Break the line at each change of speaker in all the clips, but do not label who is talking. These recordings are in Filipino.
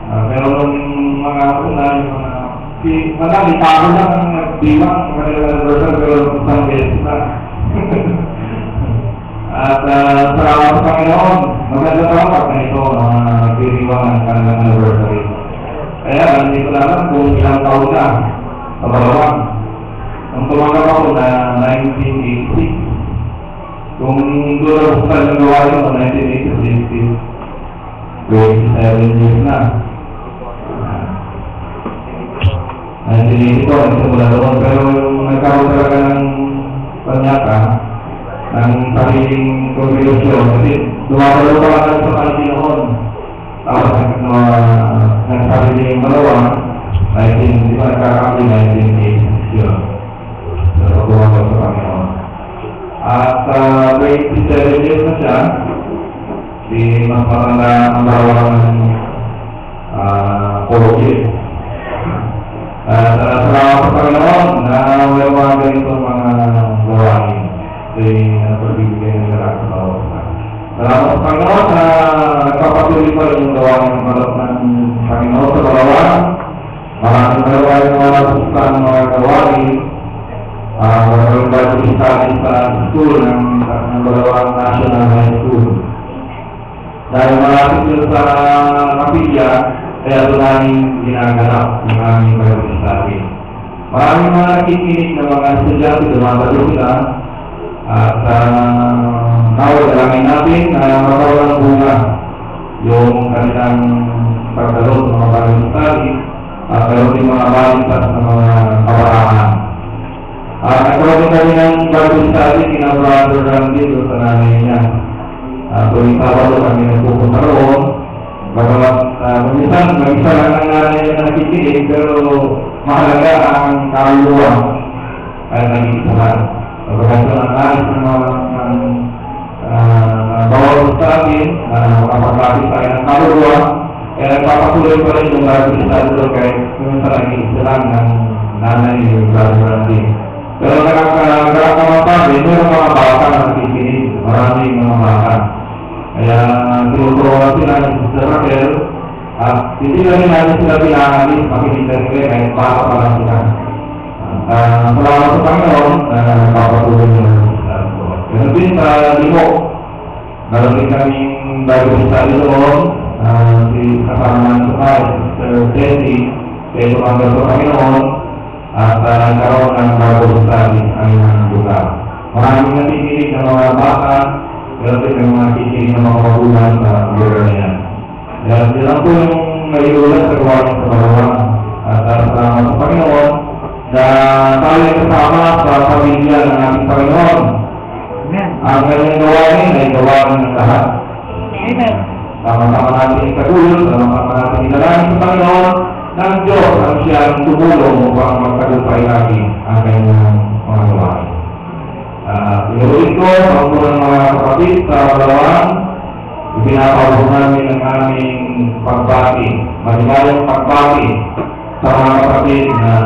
Pero nung mga una, yung mga itago lang ang nagdiwang, kanilang anniversary, pero isang beses na. At salamat sa Panginoon, maganda pa na ito, nagdiriwang ang kanilang anniversary. Kaya, hindi ko alam kung ilang taon na sa Balawang. Nung tumanggap ako na 1986, kung doon ako sa nagawa yun sa 1986, 27 years na. 1982, nagsimula doon. Pero yung nagkaroon talaga ng panyaka, ng sariling kontribusyon, kasi dumadalo pa lang sa kanil noon. Tapos nagsariling Balawang, 19, di ba nagkakampi 1986 yun. Pero dumadalo sa Panginoon. At 27 years na siya, di mas matanda ang Balawang ng Kologi. At salamat sa Panginoon na may mga ganitong mga gawain. Kasi napagbibigay ng lahat sa bawat isa. Salamat sa Panginoon na nagpapatuloy pa rin yung gawain ng balot ng Panginoon sa Balawang. Maraming gawain ng mga napustukan ng mga gawain. Maraming bago study sa school ng Balawang National High School. Dahil malapit yun sa kapilya, kaya doon namin ginaganap yung aming bago study. Maraming mga nakikinig ng mga estudyante, dumadalo sila. At dalangin natin na magkaroon ng bunga yung kanilang pagdalo sa mga bagong study at meron din mga balitas ng mga kawaraan. Nagkaroon din kami ng bagong study kina Brother Randy doon sa nanay niya. Tuwing Sabado kami nagpupunta roon. Bagamat minsan mag-isa lang ang nanay niya na nakikinig, pero mahalaga ang kaluluwa ay nag-isa lang. Pagkakasyon ang alis ng mga bawal sa atin, makapaglapit tayo ng kaluluwa, kaya nagpapatuloy pa rin yung bagong study doon kahit minsan nag-iisa lang ng nanay yung Brother Randy. Pero nakakamasabi, mayroong mga bata na nakikinig, maraming mga bata. Kaya tinuturuan sila ng Sister Raquel, at hindi lang natin sila pinangalis, makinig-interview kahit bata pa lang sila. Salamat sa Panginoon na nagpapatuloy nyo ng study doon. Ganun din sa Limo, meron din kaming bagong study doon, si kasama ng Sukay, Sister Teddy, kaya tumanggap sa Panginoon, at nagkaroon ng bagong study ang ilang lugar. Maraming nakikinig ng mga bata, meron din ng mga nakikinig ng mga magulang sa lugar na yan. Kaya sila po yung naiulat sa gawain sa Balawang. At salamat sa Panginoon na tayo ay kasama sa pamilya ng ating Panginoon.
Amen.
Ang kanyang gawain ay gawain ng lahat.
Amen.
Sama-sama natin ikagulot, sama-sama natin italangin sa Panginoon ng Diyos ang siyang tumulong upang magtagumpay natin ang kanyang mga gawain. Inulit ko ang ng mga kapatid sa Balawang, ipinapawag namin ang aming pagbati, maligayang pagbati sa mga kapatid na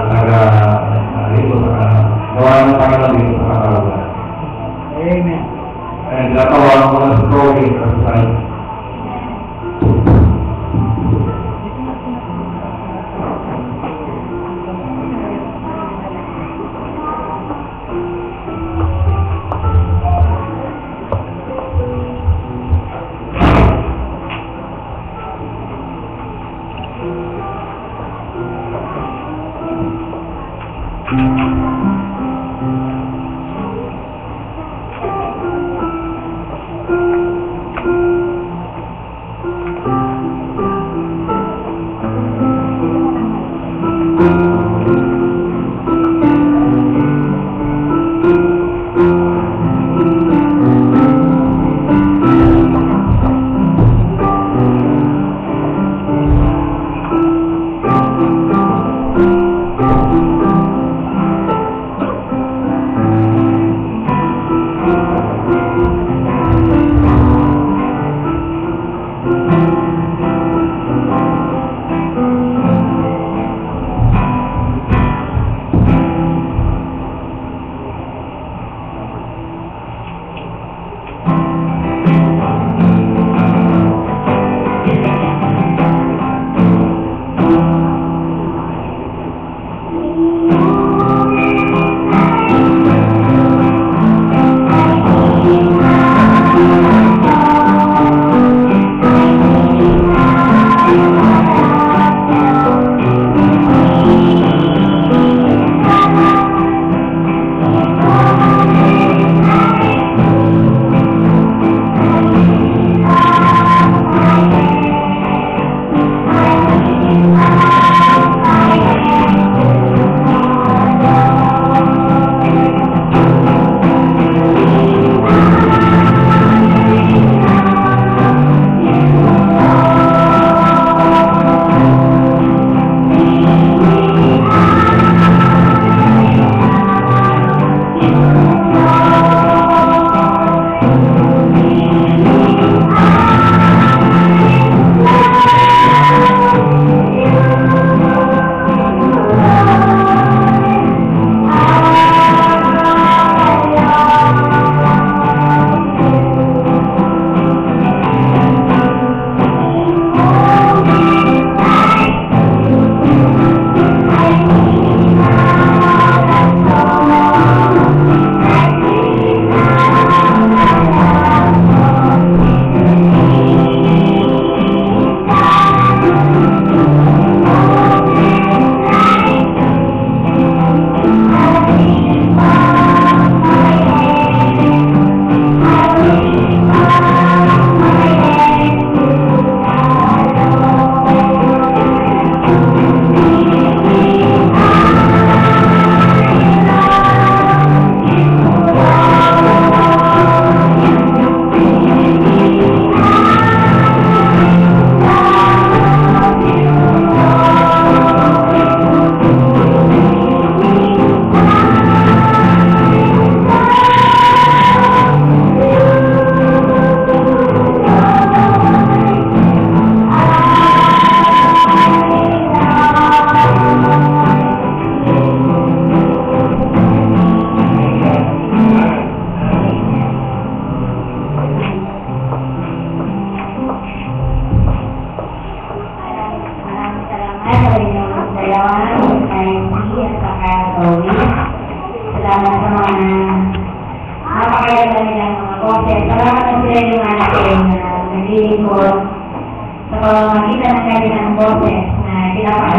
dito sa gawa ng Panginoon dito sa Katawan.
Amen.
And natawag ko na sa Province of Science.
Luis. Salamat sa mga napakaganda nilang mga boses. Salamat na sila yung natin na naglilingkod sa pamamagitan ng kanilang boses na pinapakaganda.